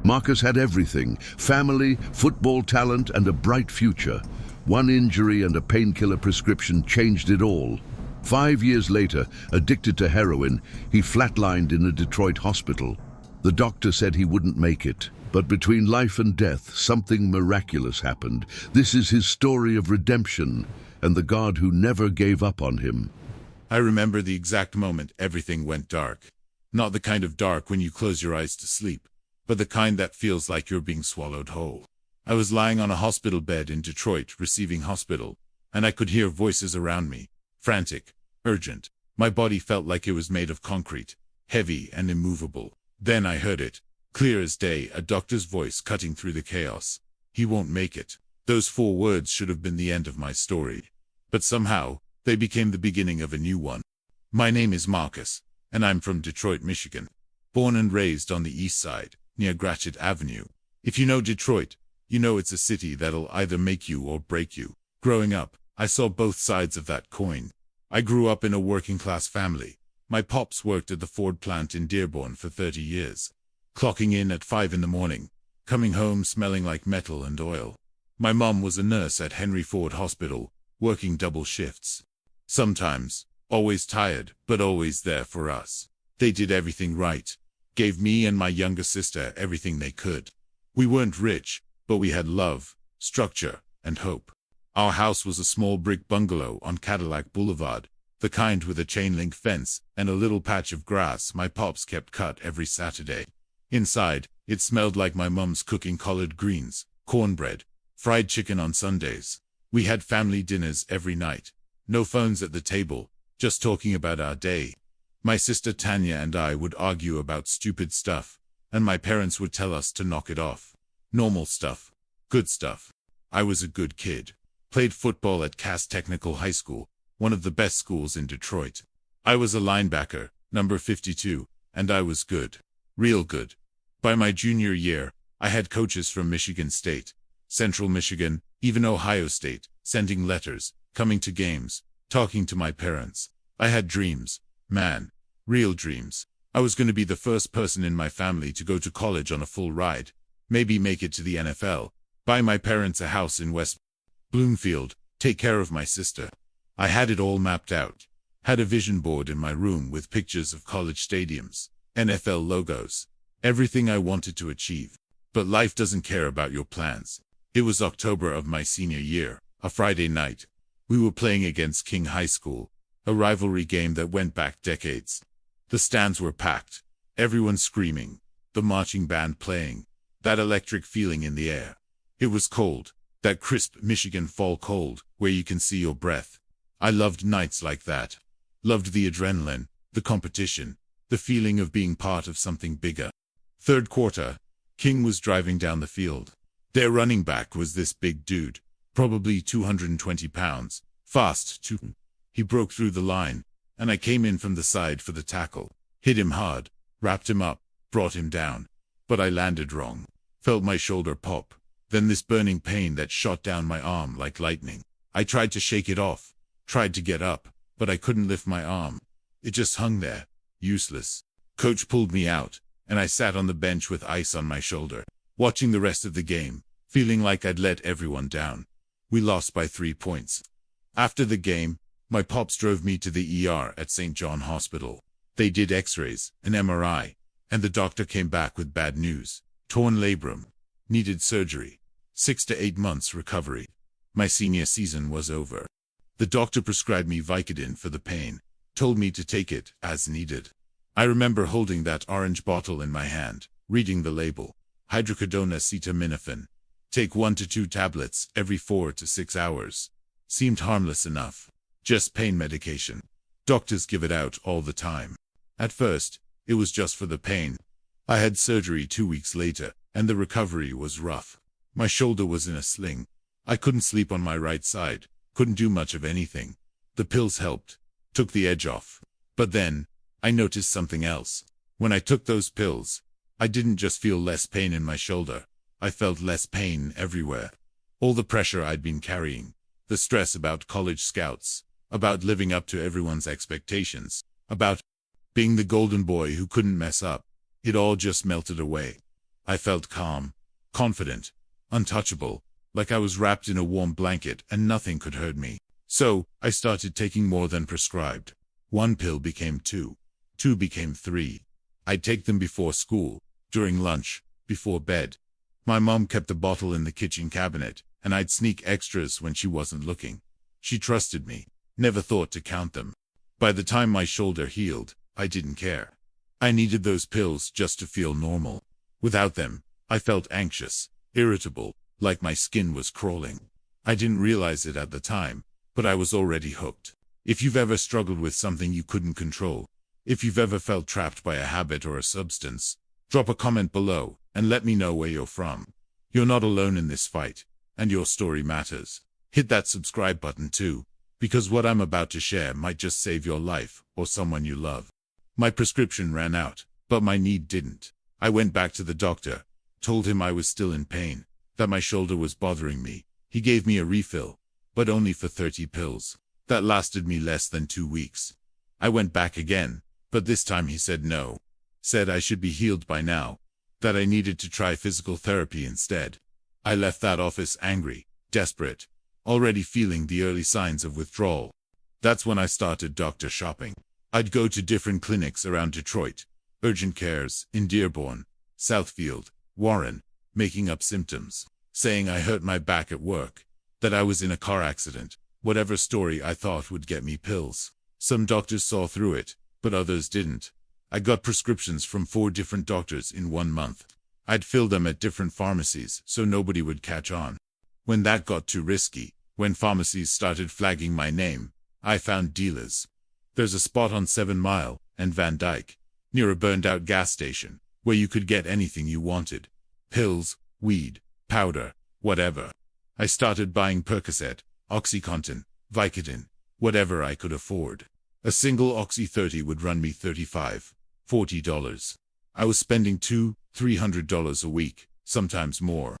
Marcus had everything: family, football talent, and a bright future. One injury and a painkiller prescription changed it all. 5 years later, addicted to heroin, he flatlined in a Detroit hospital. The doctor said he wouldn't make it. But between life and death, something miraculous happened. This is his story of redemption and the God who never gave up on him. I remember the exact moment everything went dark. Not the kind of dark when you close your eyes to sleep, but the kind that feels like you're being swallowed whole. I was lying on a hospital bed in Detroit, receiving hospital, and I could hear voices around me, frantic, urgent. My body felt like it was made of concrete, heavy and immovable. Then I heard it, clear as day, a doctor's voice cutting through the chaos. He won't make it. Those 4 words should have been the end of my story. But somehow, they became the beginning of a new one. My name is Marcus, and I'm from Detroit, Michigan. Born and raised on the east side, near Gratiot Avenue. If you know Detroit, you know it's a city that'll either make you or break you. Growing up, I saw both sides of that coin. I grew up in a working-class family. My pops worked at the Ford plant in Dearborn for 30 years. Clocking in at 5 in the morning, coming home smelling like metal and oil. My mom was a nurse at Henry Ford Hospital, working double shifts. Sometimes, always tired, but always there for us. They did everything right, gave me and my younger sister everything they could. We weren't rich, but we had love, structure, and hope. Our house was a small brick bungalow on Cadillac Boulevard, the kind with a chain-link fence and a little patch of grass my pops kept cut every Saturday. Inside, it smelled like my mum's cooking collard greens, cornbread, fried chicken on Sundays. We had family dinners every night. No phones at the table, just talking about our day. My sister Tanya and I would argue about stupid stuff, and my parents would tell us to knock it off. Normal stuff. Good stuff. I was a good kid. Played football at Cass Technical High School, one of the best schools in Detroit. I was a linebacker, number 52, and I was good. Real good. By my junior year, I had coaches from Michigan State, Central Michigan, even Ohio State, sending letters, coming to games, talking to my parents. I had dreams. Man. Real dreams. I was going to be the first person in my family to go to college on a full ride. Maybe make it to the NFL. Buy my parents a house in West Bloomfield. Take care of my sister. I had it all mapped out. Had a vision board in my room with pictures of college stadiums, NFL logos. Everything I wanted to achieve. But life doesn't care about your plans. It was October of my senior year, a Friday night. We were playing against King High School, a rivalry game that went back decades. The stands were packed, everyone screaming, the marching band playing, that electric feeling in the air. It was cold, that crisp Michigan fall cold, where you can see your breath. I loved nights like that. Loved the adrenaline, the competition, the feeling of being part of something bigger. Third quarter, King was driving down the field. Their running back was this big dude, probably 220 pounds, fast too. He broke through the line, and I came in from the side for the tackle. Hit him hard, wrapped him up, brought him down. But I landed wrong. Felt my shoulder pop. Then this burning pain that shot down my arm like lightning. I tried to shake it off, tried to get up, but I couldn't lift my arm. It just hung there, useless. Coach pulled me out, and I sat on the bench with ice on my shoulder, watching the rest of the game, feeling like I'd let everyone down. We lost by 3 points. After the game, my pops drove me to the ER at St. John Hospital. They did x-rays, an MRI, and the doctor came back with bad news. Torn labrum. Needed surgery. 6 to 8 months recovery. My senior season was over. The doctor prescribed me Vicodin for the pain, told me to take it as needed. I remember holding that orange bottle in my hand, reading the label. Hydrocodone-acetaminophen. Take 1 to 2 tablets every 4 to 6 hours. Seemed harmless enough. Just pain medication. Doctors give it out all the time. At first, it was just for the pain. I had surgery 2 weeks later, and the recovery was rough. My shoulder was in a sling. I couldn't sleep on my right side, couldn't do much of anything. The pills helped, took the edge off. But then, I noticed something else. When I took those pills, I didn't just feel less pain in my shoulder. I felt less pain everywhere. All the pressure I'd been carrying, the stress about college scouts, about living up to everyone's expectations, about being the golden boy who couldn't mess up, it all just melted away. I felt calm, confident, untouchable, like I was wrapped in a warm blanket and nothing could hurt me. So, I started taking more than prescribed. 1 pill became 2. 2 became 3. I'd take them before school, during lunch, before bed. My mom kept a bottle in the kitchen cabinet, and I'd sneak extras when she wasn't looking. She trusted me, never thought to count them. By the time my shoulder healed, I didn't care. I needed those pills just to feel normal. Without them, I felt anxious, irritable, like my skin was crawling. I didn't realize it at the time, but I was already hooked. If you've ever struggled with something you couldn't control, if you've ever felt trapped by a habit or a substance, drop a comment below and let me know where you're from. You're not alone in this fight, and your story matters. Hit that subscribe button too, because what I'm about to share might just save your life or someone you love. My prescription ran out, but my need didn't. I went back to the doctor, told him I was still in pain, that my shoulder was bothering me. He gave me a refill, but only for 30 pills. That lasted me less than 2 weeks. I went back again, but this time he said no. Said I should be healed by now, that I needed to try physical therapy instead. I left that office angry, desperate, already feeling the early signs of withdrawal. That's when I started doctor shopping. I'd go to different clinics around Detroit, urgent cares in Dearborn, Southfield, Warren, making up symptoms, saying I hurt my back at work, that I was in a car accident, whatever story I thought would get me pills. Some doctors saw through it, but others didn't. I got prescriptions from 4 different doctors in 1 month. I'd fill them at different pharmacies so nobody would catch on. When that got too risky, when pharmacies started flagging my name, I found dealers. There's a spot on 7 Mile and Van Dyke, near a burned-out gas station, where you could get anything you wanted. Pills, weed, powder, whatever. I started buying Percocet, OxyContin, Vicodin, whatever I could afford. A single Oxy 30 would run me $35, $40. I was spending $200-300 a week, sometimes more.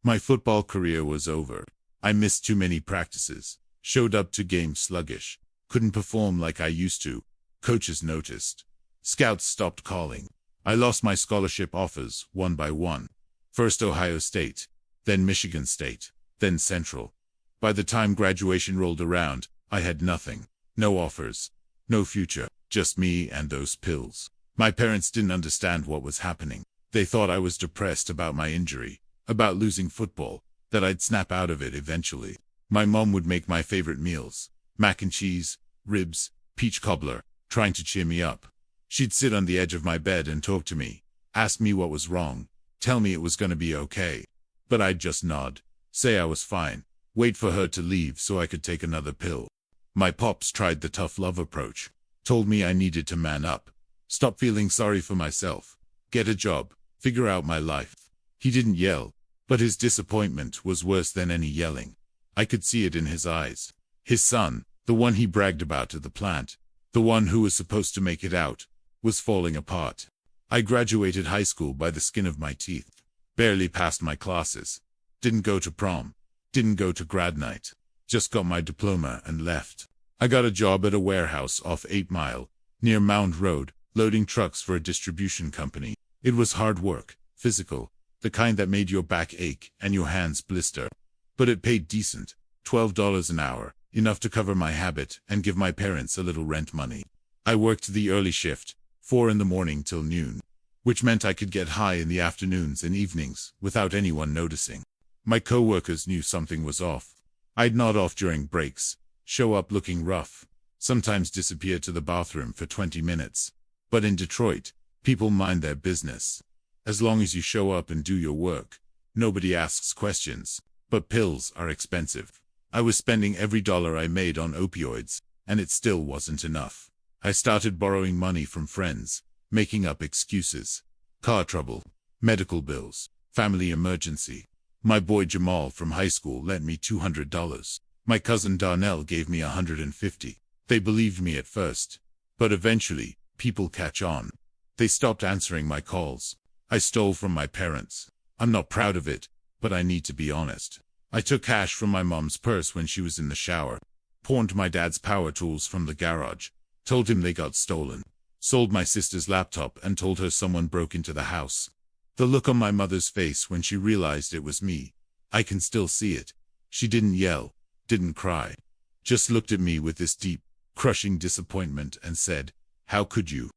My football career was over. I missed too many practices, showed up to games sluggish, couldn't perform like I used to. Coaches noticed. Scouts stopped calling. I lost my scholarship offers one by one. First Ohio State, then Michigan State, then Central. By the time graduation rolled around, I had nothing. No offers, no future, just me and those pills. My parents didn't understand what was happening. They thought I was depressed about my injury, about losing football, that I'd snap out of it eventually. My mom would make my favorite meals, mac and cheese, ribs, peach cobbler, trying to cheer me up. She'd sit on the edge of my bed and talk to me, ask me what was wrong, tell me it was gonna be okay. But I'd just nod, say I was fine, wait for her to leave so I could take another pill. My pops tried the tough love approach, told me I needed to man up, stop feeling sorry for myself, get a job, figure out my life. He didn't yell, but his disappointment was worse than any yelling. I could see it in his eyes. His son, the one he bragged about at the plant, the one who was supposed to make it out, was falling apart. I graduated high school by the skin of my teeth, barely passed my classes, didn't go to prom, didn't go to grad night, just got my diploma and left. I got a job at a warehouse off 8 Mile, near Mound Road, loading trucks for a distribution company. It was hard work, physical, the kind that made your back ache and your hands blister. But it paid decent, $12 an hour, enough to cover my habit and give my parents a little rent money. I worked the early shift, 4 in the morning till noon, which meant I could get high in the afternoons and evenings without anyone noticing. My co-workers knew something was off. I'd nod off during breaks, show up looking rough, sometimes disappear to the bathroom for 20 minutes. But in Detroit, people mind their business. As long as you show up and do your work, nobody asks questions. But pills are expensive. I was spending every dollar I made on opioids, and it still wasn't enough. I started borrowing money from friends, making up excuses. Car trouble, medical bills, family emergency. My boy Jamal from high school lent me $200. My cousin Darnell gave me $150. They believed me at first, but eventually, people catch on. They stopped answering my calls. I stole from my parents. I'm not proud of it, but I need to be honest. I took cash from my mom's purse when she was in the shower, pawned my dad's power tools from the garage, told him they got stolen, sold my sister's laptop and told her someone broke into the house. The look on my mother's face when she realized it was me. I can still see it. She didn't yell, didn't cry. Just looked at me with this deep, crushing disappointment and said, "How could you?"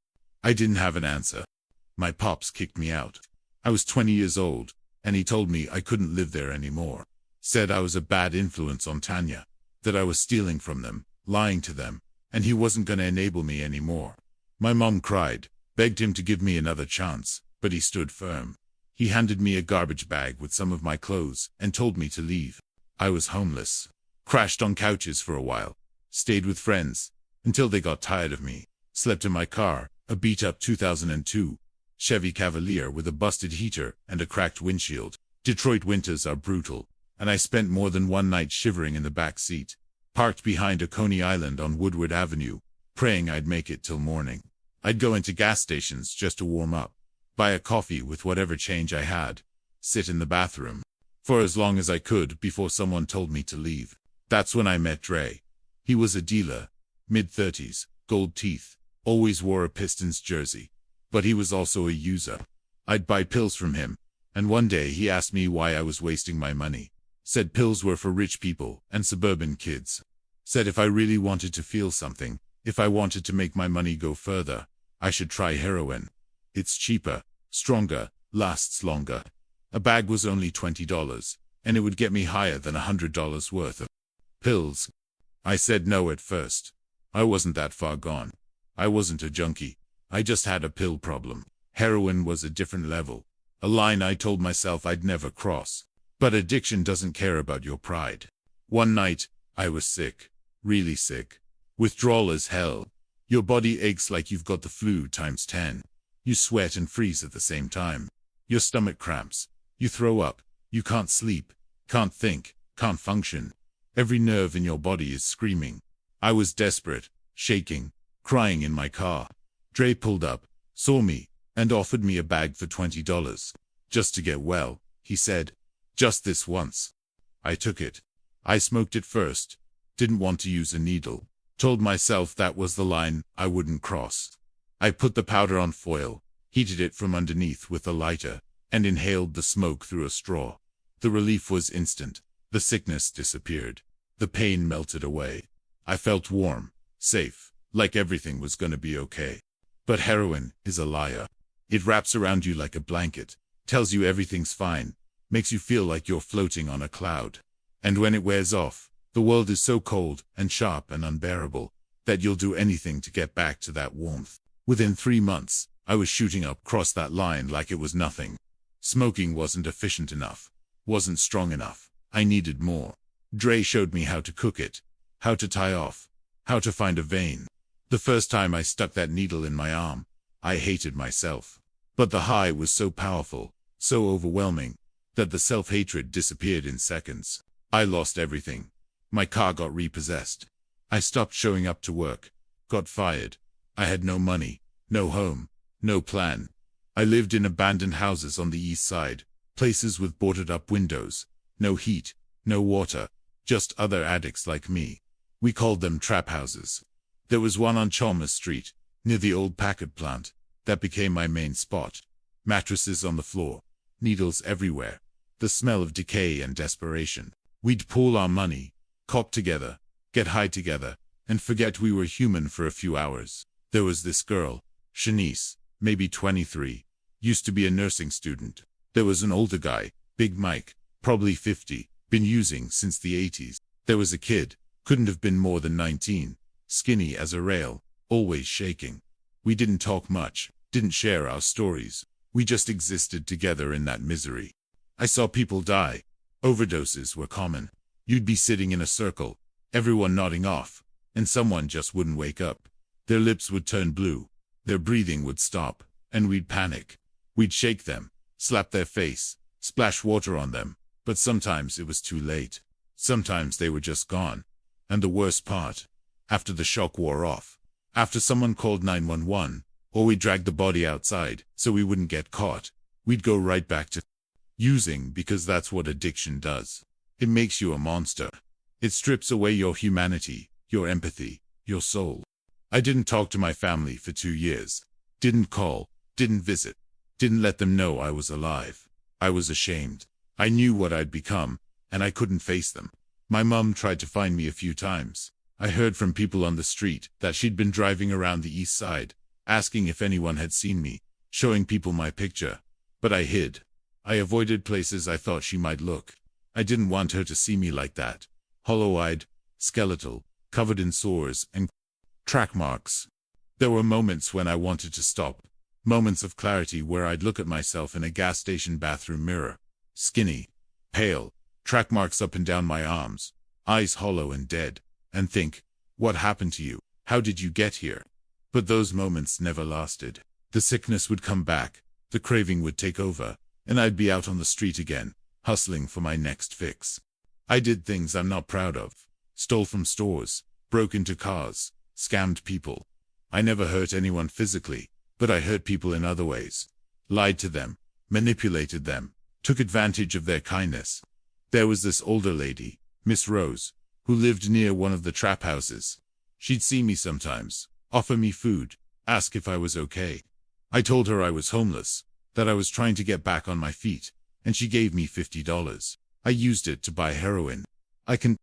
I didn't have an answer. My pops kicked me out. I was 20 years old, and he told me I couldn't live there anymore. Said I was a bad influence on Tanya, that I was stealing from them, lying to them, and he wasn't going to enable me anymore. My mom cried, begged him to give me another chance, but he stood firm. He handed me a garbage bag with some of my clothes and told me to leave. I was homeless. Crashed on couches for a while. Stayed with friends until they got tired of me. Slept in my car, a beat-up 2002 Chevy Cavalier with a busted heater and a cracked windshield. Detroit winters are brutal, and I spent more than one night shivering in the back seat, parked behind a Coney Island on Woodward Avenue, praying I'd make it till morning. I'd go into gas stations just to warm up, buy a coffee with whatever change I had, sit in the bathroom for as long as I could before someone told me to leave. That's when I met Dre. He was a dealer, mid-30s, gold teeth, always wore a Pistons jersey, but he was also a user. I'd buy pills from him, and one day he asked me why I was wasting my money. Said pills were for rich people and suburban kids. Said if I really wanted to feel something, if I wanted to make my money go further, I should try heroin. It's cheaper, stronger, lasts longer. A bag was only $20, and it would get me higher than $100 worth of pills. I said no at first. I wasn't that far gone. I wasn't a junkie. I just had a pill problem. Heroin was a different level, a line I told myself I'd never cross. But addiction doesn't care about your pride. One night, I was sick, really sick. Withdrawal as hell. Your body aches like you've got the flu times 10. You sweat and freeze at the same time. Your stomach cramps. You throw up. You can't sleep, can't think, can't function. Every nerve in your body is screaming. I was desperate, shaking, crying in my car. Dre pulled up, saw me, and offered me a bag for $20. Just to get well, he said. Just this once. I took it. I smoked it first. Didn't want to use a needle. Told myself that was the line I wouldn't cross. I put the powder on foil, heated it from underneath with a lighter, and inhaled the smoke through a straw. The relief was instant. The sickness disappeared. The pain melted away. I felt warm, safe, like everything was gonna be okay. But heroin is a liar. It wraps around you like a blanket, tells you everything's fine, makes you feel like you're floating on a cloud. And when it wears off, the world is so cold and sharp and unbearable that you'll do anything to get back to that warmth. Within 3 months, I was shooting up across that line like it was nothing. Smoking wasn't efficient enough, wasn't strong enough. I needed more. Dre showed me how to cook it, how to tie off, how to find a vein. The first time I stuck that needle in my arm, I hated myself. But the high was so powerful, so overwhelming, that the self-hatred disappeared in seconds. I lost everything. My car got repossessed. I stopped showing up to work, got fired. I had no money, no home, no plan. I lived in abandoned houses on the east side, places with boarded-up windows, no heat, no water, just other addicts like me. We called them trap houses. There was one on Chalmers Street, near the old Packard plant, that became my main spot. Mattresses on the floor, needles everywhere, the smell of decay and desperation. We'd pool our money, cop together, get high together, and forget we were human for a few hours. There was this girl, Shanice, maybe 23, used to be a nursing student. There was an older guy, Big Mike, probably 50, been using since the 80s. There was a kid, couldn't have been more than 19, skinny as a rail, always shaking. We didn't talk much, didn't share our stories. We just existed together in that misery. I saw people die. Overdoses were common. You'd be sitting in a circle, everyone nodding off, and someone just wouldn't wake up. Their lips would turn blue, their breathing would stop, and we'd panic. We'd shake them, slap their face, splash water on them, but sometimes it was too late. Sometimes they were just gone. And the worst part, after the shock wore off, after someone called 911, or we dragged the body outside so we wouldn't get caught, we'd go right back to using, because that's what addiction does. It makes you a monster. It strips away your humanity, your empathy, your soul. I didn't talk to my family for 2 years. Didn't call, didn't visit. Didn't let them know I was alive. I was ashamed. I knew what I'd become, and I couldn't face them. My mum tried to find me a few times. I heard from people on the street that she'd been driving around the east side, asking if anyone had seen me, showing people my picture. But I hid. I avoided places I thought she might look. I didn't want her to see me like that. Hollow-eyed, skeletal, covered in sores and track marks. There were moments when I wanted to stop. Moments of clarity where I'd look at myself in a gas station bathroom mirror. Skinny, pale, track marks up and down my arms, eyes hollow and dead, and think, what happened to you? How did you get here? But those moments never lasted. The sickness would come back, the craving would take over, and I'd be out on the street again, hustling for my next fix. I did things I'm not proud of. Stole from stores, broke into cars, scammed people. I never hurt anyone physically, but I hurt people in other ways. Lied to them, manipulated them, took advantage of their kindness. There was this older lady, Miss Rose, who lived near one of the trap houses. She'd see me sometimes, offer me food, ask if I was okay. I told her I was homeless, that I was trying to get back on my feet, and she gave me $50. I used it to buy heroin. I can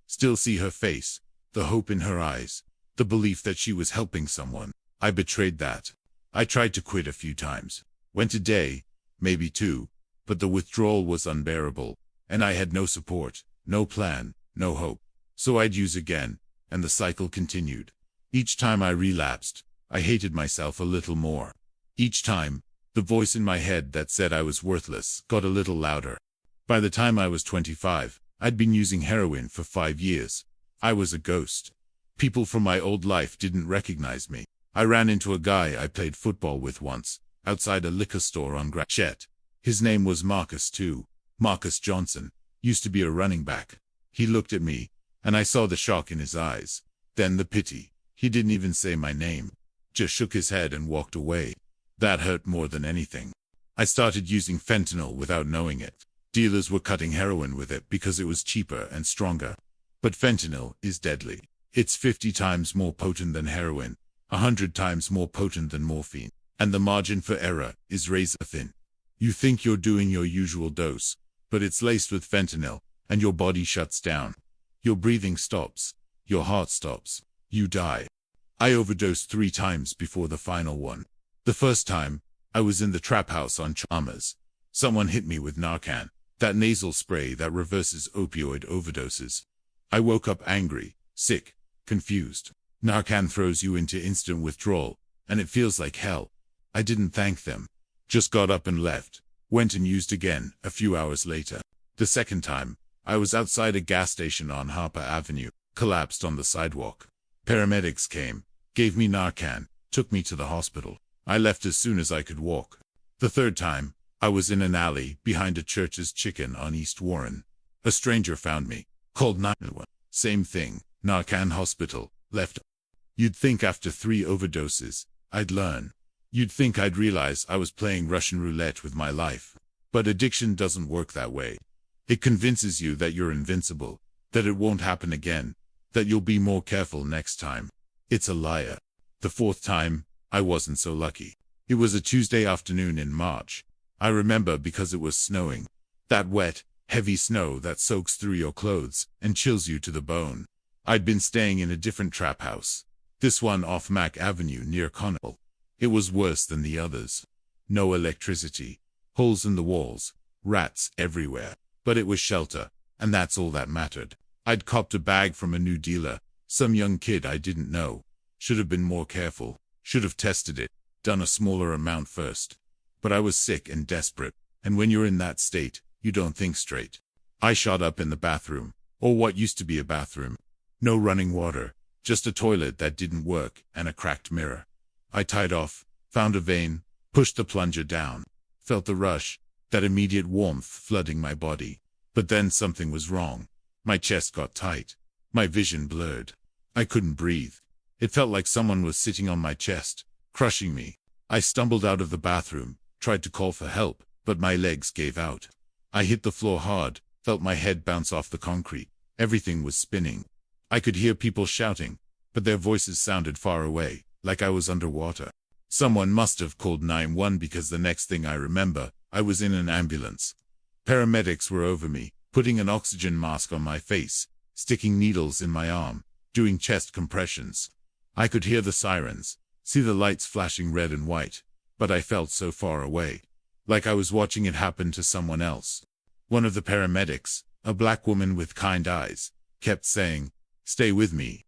still see her face, the hope in her eyes, the belief that she was helping someone. I betrayed that. I tried to quit a few times. Went a day, maybe two, but the withdrawal was unbearable, and I had no support, no plan, no hope. So I'd use again, and the cycle continued. Each time I relapsed, I hated myself a little more. Each time, the voice in my head that said I was worthless got a little louder. By the time I was 25, I'd been using heroin for 5 years. I was a ghost. People from my old life didn't recognize me. I ran into a guy I played football with once, outside a liquor store on Grachet. His name was Marcus too. Marcus Johnson. Used to be a running back. He looked at me, and I saw the shock in his eyes. Then the pity. He didn't even say my name. Just shook his head and walked away. That hurt more than anything. I started using fentanyl without knowing it. Dealers were cutting heroin with it because it was cheaper and stronger. But fentanyl is deadly. It's 50 times more potent than heroin, 100 times more potent than morphine, and the margin for error is razor thin. You think you're doing your usual dose, but it's laced with fentanyl, and your body shuts down. Your breathing stops. Your heart stops. You die. I overdosed 3 times before the final one. The first time, I was in the trap house on Chalmers. Someone hit me with Narcan, that nasal spray that reverses opioid overdoses. I woke up angry, sick, confused. Narcan throws you into instant withdrawal, and it feels like hell. I didn't thank them. Just got up and left. Went and used again a few hours later. The second time, I was outside a gas station on Harper Avenue, collapsed on the sidewalk. Paramedics came, gave me Narcan, took me to the hospital. I left as soon as I could walk. The third time, I was in an alley behind a Church's Chicken on East Warren. A stranger found me, called 911. Same thing, Narcan hospital, left. You'd think after 3 overdoses, I'd learn. You'd think I'd realize I was playing Russian roulette with my life. But addiction doesn't work that way. It convinces you that you're invincible, that it won't happen again, that you'll be more careful next time. It's a liar. The fourth time, I wasn't so lucky. It was a Tuesday afternoon in March. I remember because it was snowing. That wet, heavy snow that soaks through your clothes and chills you to the bone. I'd been staying in a different trap house. This one off Mack Avenue near Connell. It was worse than the others. No electricity, holes in the walls, rats everywhere. But it was shelter, and that's all that mattered. I'd copped a bag from a new dealer, some young kid I didn't know. Should have been more careful, should have tested it, done a smaller amount first. But I was sick and desperate, and when you're in that state, you don't think straight. I shot up in the bathroom, or what used to be a bathroom. No running water, just a toilet that didn't work and a cracked mirror. I tied off, found a vein, pushed the plunger down, felt the rush, that immediate warmth flooding my body. But then something was wrong. My chest got tight. My vision blurred. I couldn't breathe. It felt like someone was sitting on my chest, crushing me. I stumbled out of the bathroom, tried to call for help, but my legs gave out. I hit the floor hard, felt my head bounce off the concrete. Everything was spinning. I could hear people shouting, but their voices sounded far away, like I was underwater. Someone must have called 911 because the next thing I remember, I was in an ambulance. Paramedics were over me, putting an oxygen mask on my face, sticking needles in my arm, doing chest compressions. I could hear the sirens, see the lights flashing red and white, but I felt so far away, like I was watching it happen to someone else. One of the paramedics, a black woman with kind eyes, kept saying, stay with me,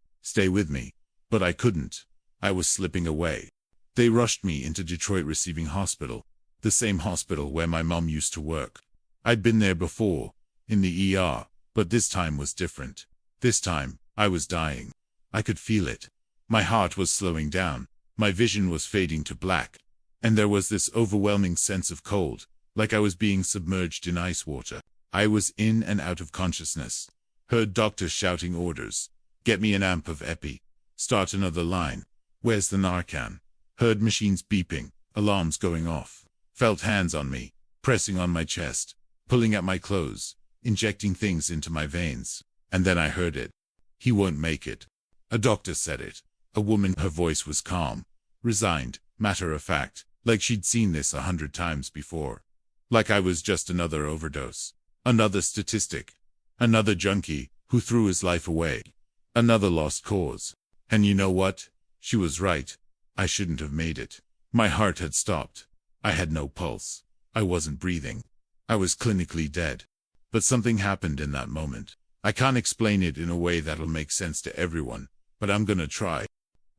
but I couldn't. I was slipping away. They rushed me into Detroit Receiving Hospital, the same hospital where my mom used to work. I'd been there before, in the ER, but this time was different. This time, I was dying. I could feel it. My heart was slowing down, my vision was fading to black, and there was this overwhelming sense of cold, like I was being submerged in ice water. I was in and out of consciousness. Heard doctors shouting orders. Get me an amp of epi. Start another line. Where's the Narcan? Heard machines beeping, alarms going off. Felt hands on me, pressing on my chest, pulling at my clothes, injecting things into my veins. And then I heard it. He won't make it. A doctor said it. A woman, her voice was calm, resigned, matter of fact, like she'd seen this 100 times before. Like I was just another overdose, another statistic, another junkie who threw his life away, another lost cause. And you know what? She was right. I shouldn't have made it. My heart had stopped. I had no pulse. I wasn't breathing. I was clinically dead. But something happened in that moment. I can't explain it in a way that'll make sense to everyone, but I'm gonna try.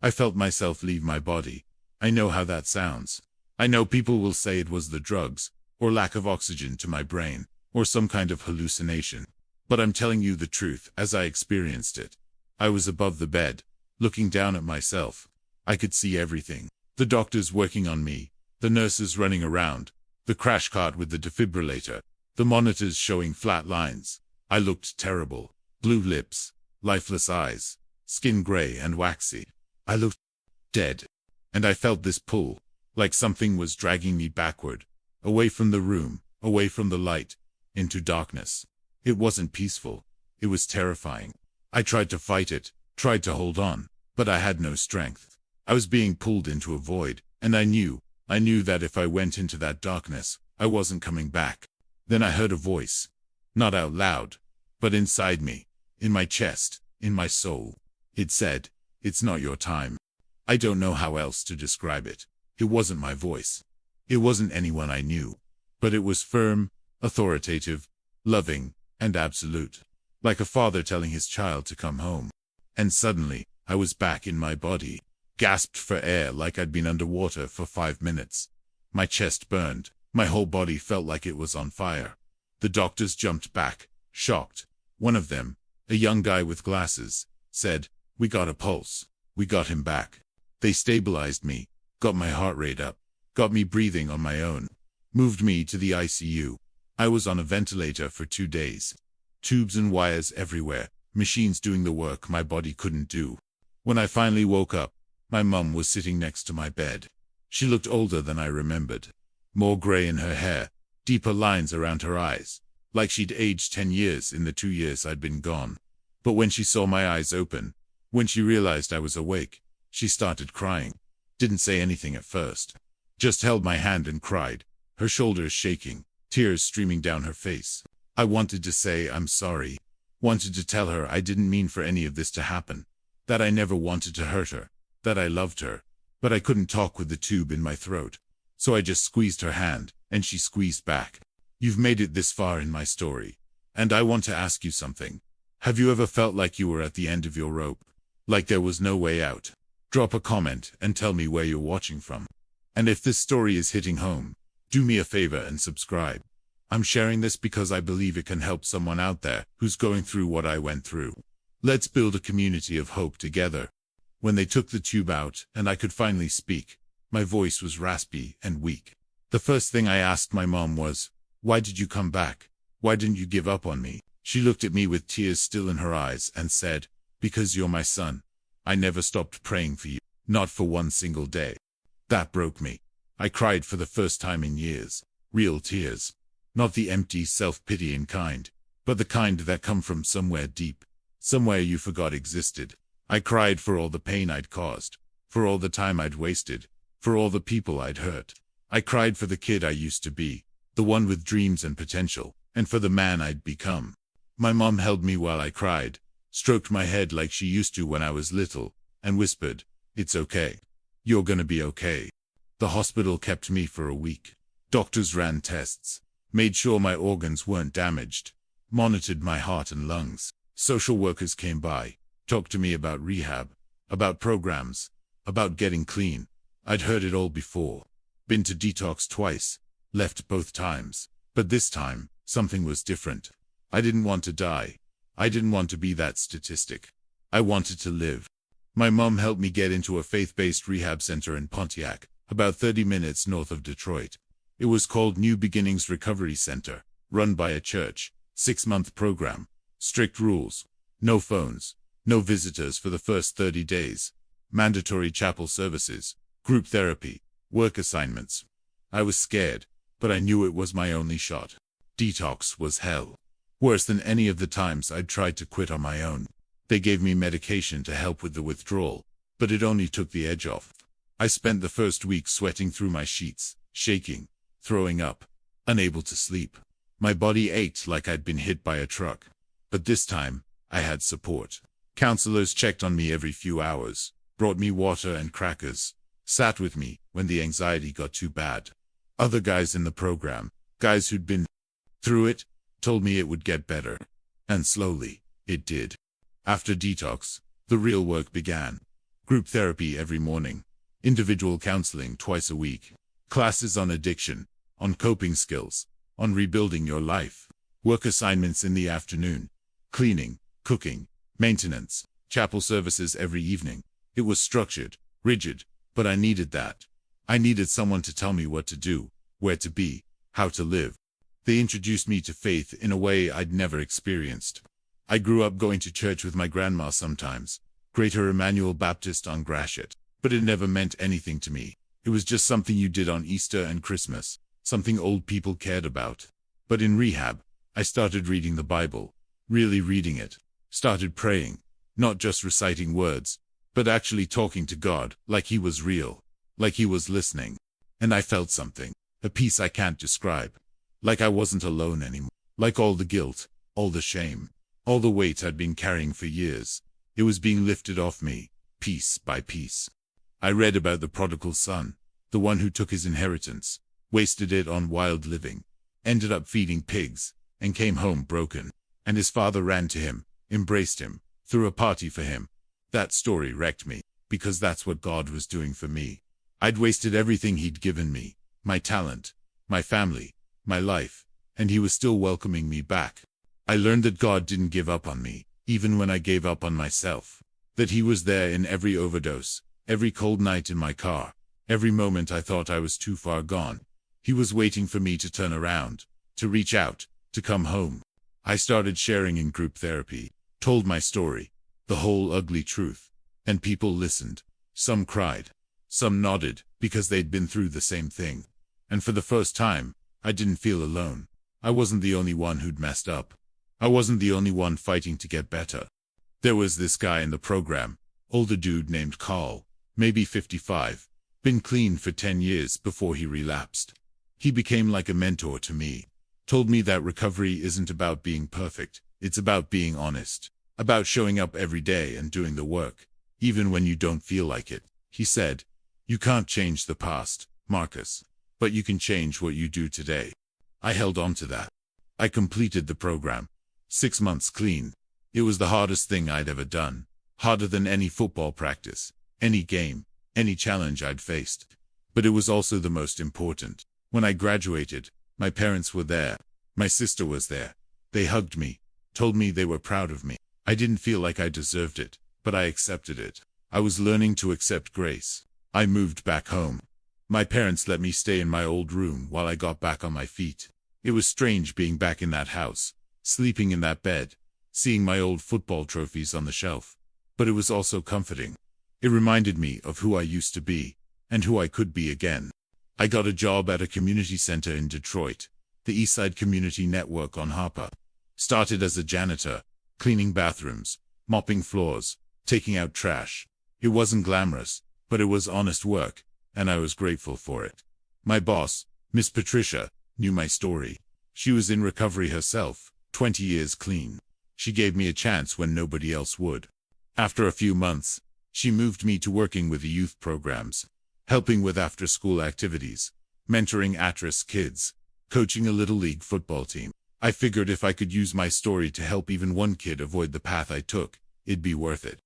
I felt myself leave my body. I know how that sounds. I know people will say it was the drugs, or lack of oxygen to my brain, or some kind of hallucination. But I'm telling you the truth as I experienced it. I was above the bed, looking down at myself. I could see everything. The doctors working on me, the nurses running around, the crash cart with the defibrillator, the monitors showing flat lines. I looked terrible. Blue lips, lifeless eyes, skin gray and waxy. I looked dead. And I felt this pull, like something was dragging me backward, away from the room, away from the light, into darkness. It wasn't peaceful. It was terrifying. I tried to fight it, tried to hold on, but I had no strength. I was being pulled into a void, and I knew that if I went into that darkness, I wasn't coming back. Then I heard a voice, not out loud, but inside me, in my chest, in my soul. It said, it's not your time. I don't know how else to describe it. It wasn't my voice. It wasn't anyone I knew. But it was firm, authoritative, loving, and absolute. Like a father telling his child to come home. And suddenly, I was back in my body. Gasped for air like I'd been underwater for 5 minutes. My chest burned. My whole body felt like it was on fire. The doctors jumped back, shocked. One of them, a young guy with glasses, said, we got a pulse. We got him back. They stabilized me, got my heart rate up, got me breathing on my own, moved me to the ICU. I was on a ventilator for 2 days. Tubes and wires everywhere, machines doing the work my body couldn't do. When I finally woke up, my mum was sitting next to my bed. She looked older than I remembered. More gray in her hair, deeper lines around her eyes, like she'd aged 10 years in the 2 years I'd been gone. But when she saw my eyes open, when she realized I was awake, she started crying. Didn't say anything at first. Just held my hand and cried, her shoulders shaking, tears streaming down her face. I wanted to say I'm sorry. Wanted to tell her I didn't mean for any of this to happen. That I never wanted to hurt her. That I loved her. But I couldn't talk with the tube in my throat. So I just squeezed her hand, and she squeezed back. You've made it this far in my story. And I want to ask you something. Have you ever felt like you were at the end of your rope? Like there was no way out? Drop a comment and tell me where you're watching from. And if this story is hitting home, do me a favor and subscribe. I'm sharing this because I believe it can help someone out there who's going through what I went through. Let's build a community of hope together. When they took the tube out and I could finally speak, my voice was raspy and weak. The first thing I asked my mom was, why did you come back? Why didn't you give up on me? She looked at me with tears still in her eyes and said, because you're my son. I never stopped praying for you, not for one single day. That broke me. I cried for the first time in years. Real tears. Not the empty, self-pitying kind, but the kind that come from somewhere deep, somewhere you forgot existed. I cried for all the pain I'd caused, for all the time I'd wasted, for all the people I'd hurt. I cried for the kid I used to be, the one with dreams and potential, and for the man I'd become. My mom held me while I cried, stroked my head like she used to when I was little, and whispered, "It's okay. You're gonna be okay." The hospital kept me for a week. Doctors ran tests, made sure my organs weren't damaged, monitored my heart and lungs. Social workers came by, talked to me about rehab, about programs, about getting clean. I'd heard it all before. Been to detox twice, left both times. But this time, something was different. I didn't want to die. I didn't want to be that statistic. I wanted to live. My mom helped me get into a faith-based rehab center in Pontiac, about 30 minutes north of Detroit. It was called New Beginnings Recovery Center, run by a church, 6-month program, strict rules, no phones, no visitors for the first 30 days, mandatory chapel services, group therapy, work assignments. I was scared, but I knew it was my only shot. Detox was hell. Worse than any of the times I'd tried to quit on my own. They gave me medication to help with the withdrawal, but it only took the edge off. I spent the first week sweating through my sheets, shaking, throwing up, unable to sleep. My body ached like I'd been hit by a truck. But this time, I had support. Counselors checked on me every few hours, brought me water and crackers, sat with me when the anxiety got too bad. Other guys in the program, guys who'd been through it, told me it would get better. And slowly, it did. After detox, the real work began. Group therapy every morning, individual counseling twice a week, classes on addiction, on coping skills, on rebuilding your life, work assignments in the afternoon, cleaning, cooking, maintenance, chapel services every evening. It was structured, rigid, but I needed that. I needed someone to tell me what to do, where to be, how to live. They introduced me to faith in a way I'd never experienced. I grew up going to church with my grandma sometimes, Greater Emmanuel Baptist on Gratiot, but it never meant anything to me. It was just something you did on Easter and Christmas, something old people cared about. But in rehab, I started reading the Bible, really reading it, started praying, not just reciting words, but actually talking to God, like He was real, like He was listening. And I felt something, a peace I can't describe. Like I wasn't alone anymore. Like all the guilt, all the shame, all the weight I'd been carrying for years, it was being lifted off me, piece by piece. I read about the prodigal son, the one who took his inheritance, wasted it on wild living, ended up feeding pigs, and came home broken. And his father ran to him, embraced him, threw a party for him. That story wrecked me, because that's what God was doing for me. I'd wasted everything He'd given me, my talent, my family, my life, and He was still welcoming me back. I learned that God didn't give up on me, even when I gave up on myself. That He was there in every overdose, every cold night in my car, every moment I thought I was too far gone. He was waiting for me to turn around, to reach out, to come home. I started sharing in group therapy, told my story, the whole ugly truth, and people listened. Some cried, some nodded, because they'd been through the same thing. And for the first time, I didn't feel alone. I wasn't the only one who'd messed up. I wasn't the only one fighting to get better. There was this guy in the program, older dude named Carl, maybe 55, been clean for 10 years before he relapsed. He became like a mentor to me, told me that recovery isn't about being perfect, it's about being honest, about showing up every day and doing the work, even when you don't feel like it. He said, "You can't change the past, Marcus, but you can change what you do today." I held on to that. I completed the program. 6 months clean. It was the hardest thing I'd ever done. Harder than any football practice, any game, any challenge I'd faced. But it was also the most important. When I graduated, my parents were there. My sister was there. They hugged me, told me they were proud of me. I didn't feel like I deserved it, but I accepted it. I was learning to accept grace. I moved back home. My parents let me stay in my old room while I got back on my feet. It was strange being back in that house, sleeping in that bed, seeing my old football trophies on the shelf. But it was also comforting. It reminded me of who I used to be, and who I could be again. I got a job at a community center in Detroit, the Eastside Community Network on Harper. Started as a janitor, cleaning bathrooms, mopping floors, taking out trash. It wasn't glamorous, but it was honest work, and I was grateful for it. My boss, Miss Patricia, knew my story. She was in recovery herself, 20 years clean. She gave me a chance when nobody else would. After a few months, she moved me to working with the youth programs, helping with after-school activities, mentoring at-risk kids, coaching a little league football team. I figured if I could use my story to help even one kid avoid the path I took, it'd be worth it.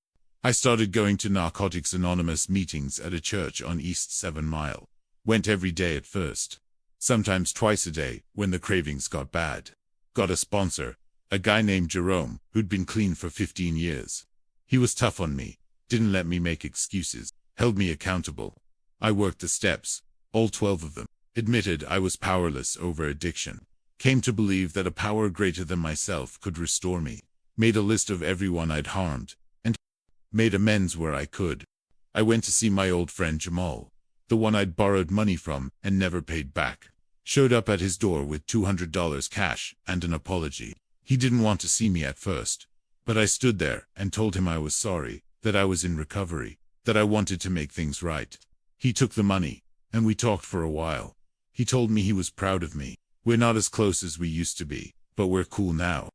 I started going to Narcotics Anonymous meetings at a church on East 7 Mile. Went every day at first. Sometimes twice a day, when the cravings got bad. Got a sponsor, a guy named Jerome, who'd been clean for 15 years. He was tough on me, didn't let me make excuses, held me accountable. I worked the steps, all 12 of them, admitted I was powerless over addiction. Came to believe that a power greater than myself could restore me. Made a list of everyone I'd harmed, and made amends where I could. I went to see my old friend Jamal, the one I'd borrowed money from and never paid back. Showed up at his door with $200 cash and an apology. He didn't want to see me at first, but I stood there and told him I was sorry, that I was in recovery, that I wanted to make things right. He took the money, and we talked for a while. He told me he was proud of me. We're not as close as we used to be, but we're cool now.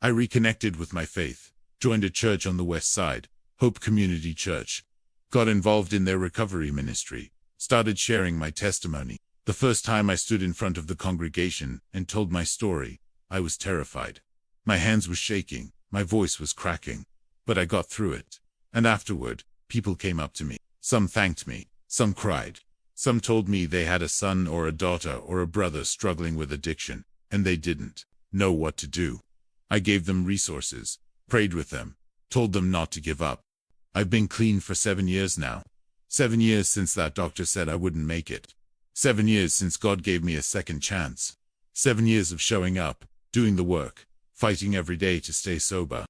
I reconnected with my faith, joined a church on the west side, Hope Community Church. Got involved in their recovery ministry, started sharing my testimony. The first time I stood in front of the congregation and told my story, I was terrified. My hands were shaking, my voice was cracking, but I got through it. And afterward, people came up to me. Some thanked me, some cried. Some told me they had a son or a daughter or a brother struggling with addiction, and they didn't know what to do. I gave them resources, prayed with them, told them not to give up. I've been clean for 7 years now. 7 years since that doctor said I wouldn't make it. 7 years since God gave me a second chance. 7 years of showing up, doing the work, fighting every day to stay sober.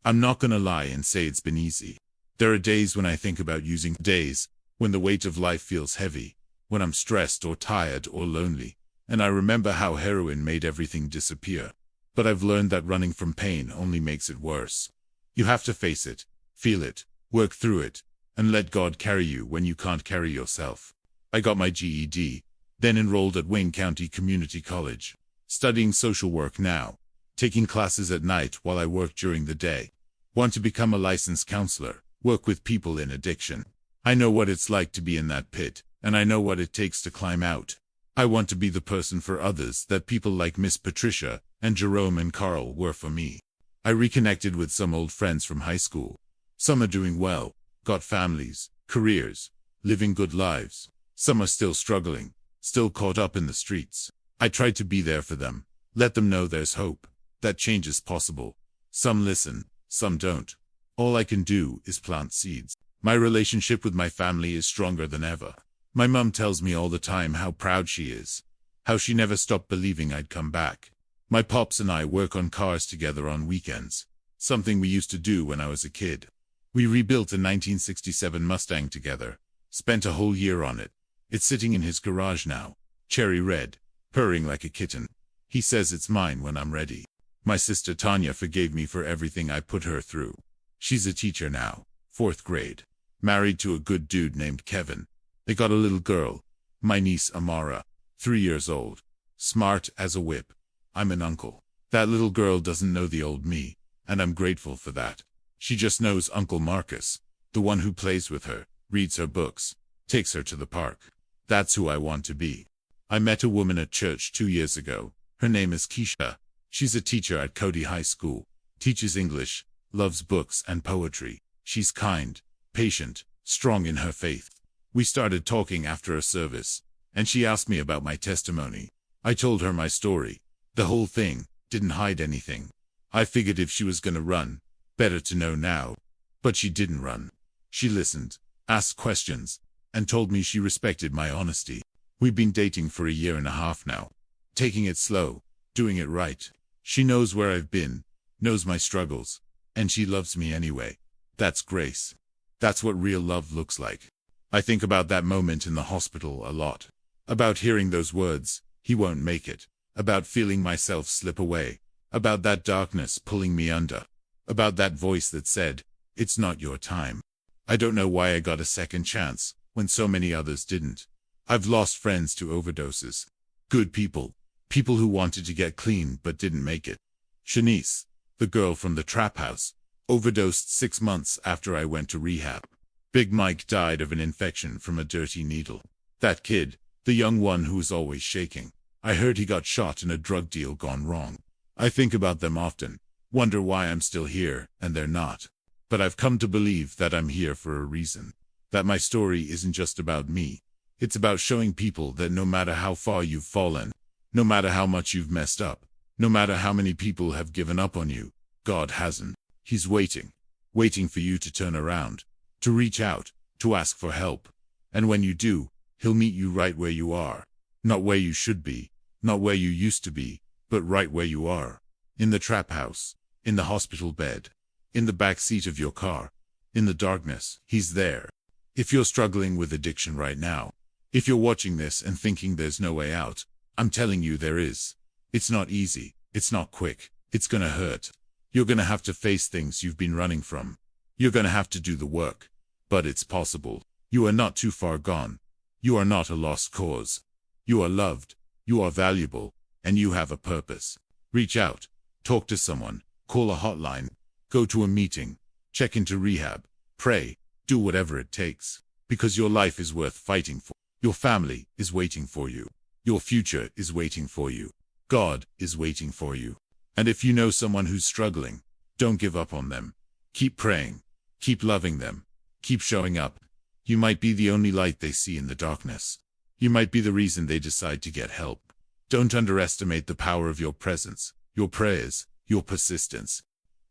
I'm not gonna lie and say it's been easy. There are days when I think about using, days when the weight of life feels heavy, when I'm stressed or tired or lonely, and I remember how heroin made everything disappear. But I've learned that running from pain only makes it worse. You have to face it, feel it, work through it, and let God carry you when you can't carry yourself. I got my GED, then enrolled at Wayne County Community College, studying social work now, taking classes at night while I work during the day. Want to become a licensed counselor, work with people in addiction. I know what it's like to be in that pit, and I know what it takes to climb out. I want to be the person for others that people like Miss Patricia and Jerome and Carl were for me. I reconnected with some old friends from high school. Some are doing well, got families, careers, living good lives. Some are still struggling, still caught up in the streets. I tried to be there for them, let them know there's hope, that change is possible. Some listen, some don't. All I can do is plant seeds. My relationship with my family is stronger than ever. My mum tells me all the time how proud she is, how she never stopped believing I'd come back. My pops and I work on cars together on weekends, something we used to do when I was a kid. We rebuilt a 1967 Mustang together, spent a whole year on it. It's sitting in his garage now, cherry red, purring like a kitten. He says it's mine when I'm ready. My sister Tanya forgave me for everything I put her through. She's a teacher now, 4th grade, married to a good dude named Kevin. They got a little girl, my niece Amara, 3 years old, smart as a whip. I'm an uncle. That little girl doesn't know the old me, and I'm grateful for that. She just knows Uncle Marcus, the one who plays with her, reads her books, takes her to the park. That's who I want to be. I met a woman at church 2 years ago. Her name is Keisha. She's a teacher at Cody High School, teaches English, loves books and poetry. She's kind, patient, strong in her faith. We started talking after a service, and she asked me about my testimony. I told her my story, the whole thing, didn't hide anything. I figured if she was gonna run, better to know now. But she didn't run. She listened, asked questions, and told me she respected my honesty. We've been dating for a year and a half now, taking it slow, doing it right. She knows where I've been, knows my struggles, and she loves me anyway. That's grace. That's what real love looks like. I think about that moment in the hospital a lot. About hearing those words, he won't make it. About feeling myself slip away. About that darkness pulling me under. About that voice that said, "It's not your time." I don't know why I got a second chance, when so many others didn't. I've lost friends to overdoses. Good people. People who wanted to get clean but didn't make it. Shanice, the girl from the trap house, overdosed 6 months after I went to rehab. Big Mike died of an infection from a dirty needle. That kid, the young one who was always shaking, I heard he got shot in a drug deal gone wrong. I think about them often, wonder why I'm still here and they're not. But I've come to believe that I'm here for a reason. That my story isn't just about me. It's about showing people that no matter how far you've fallen, no matter how much you've messed up, no matter how many people have given up on you, God hasn't. He's waiting for you to turn around, to reach out, to ask for help. And when you do, He'll meet you right where you are. Not where you should be, not where you used to be, but right where you are. In the trap house, in the hospital bed, in the back seat of your car, in the darkness, He's there. If you're struggling with addiction right now, if you're watching this and thinking there's no way out, I'm telling you there is. It's not easy, it's not quick, it's gonna hurt. You're gonna have to face things you've been running from. You're gonna have to do the work. But it's possible. You are not too far gone. You are not a lost cause. You are loved, you are valuable, and you have a purpose. Reach out, talk to someone, call a hotline, go to a meeting, check into rehab, pray, do whatever it takes. Because your life is worth fighting for. Your family is waiting for you. Your future is waiting for you. God is waiting for you. And if you know someone who's struggling, don't give up on them. Keep praying. Keep loving them. Keep showing up. You might be the only light they see in the darkness. You might be the reason they decide to get help. Don't underestimate the power of your presence, your prayers, your persistence.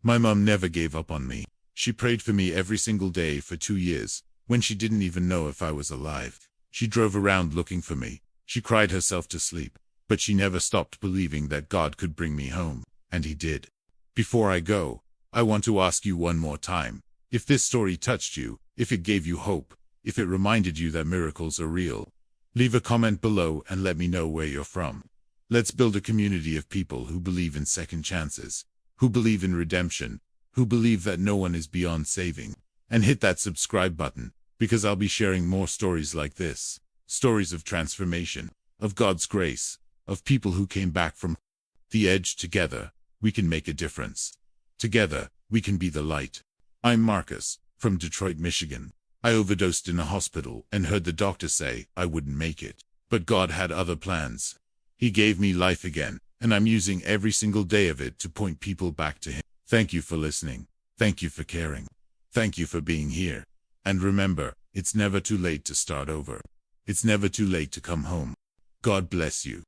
My mom never gave up on me. She prayed for me every single day for 2 years, when she didn't even know if I was alive. She drove around looking for me. She cried herself to sleep. But she never stopped believing that God could bring me home, and He did. Before I go, I want to ask you one more time. If this story touched you, if it gave you hope, if it reminded you that miracles are real, leave a comment below and let me know where you're from. Let's build a community of people who believe in second chances, who believe in redemption, who believe that no one is beyond saving. And hit that subscribe button, because I'll be sharing more stories like this. Stories of transformation, of God's grace, of people who came back from the edge. Together, we can make a difference. Together, we can be the light. I'm Marcus, from Detroit, Michigan. I overdosed in a hospital and heard the doctor say I wouldn't make it. But God had other plans. He gave me life again, and I'm using every single day of it to point people back to Him. Thank you for listening. Thank you for caring. Thank you for being here. And remember, it's never too late to start over. It's never too late to come home. God bless you.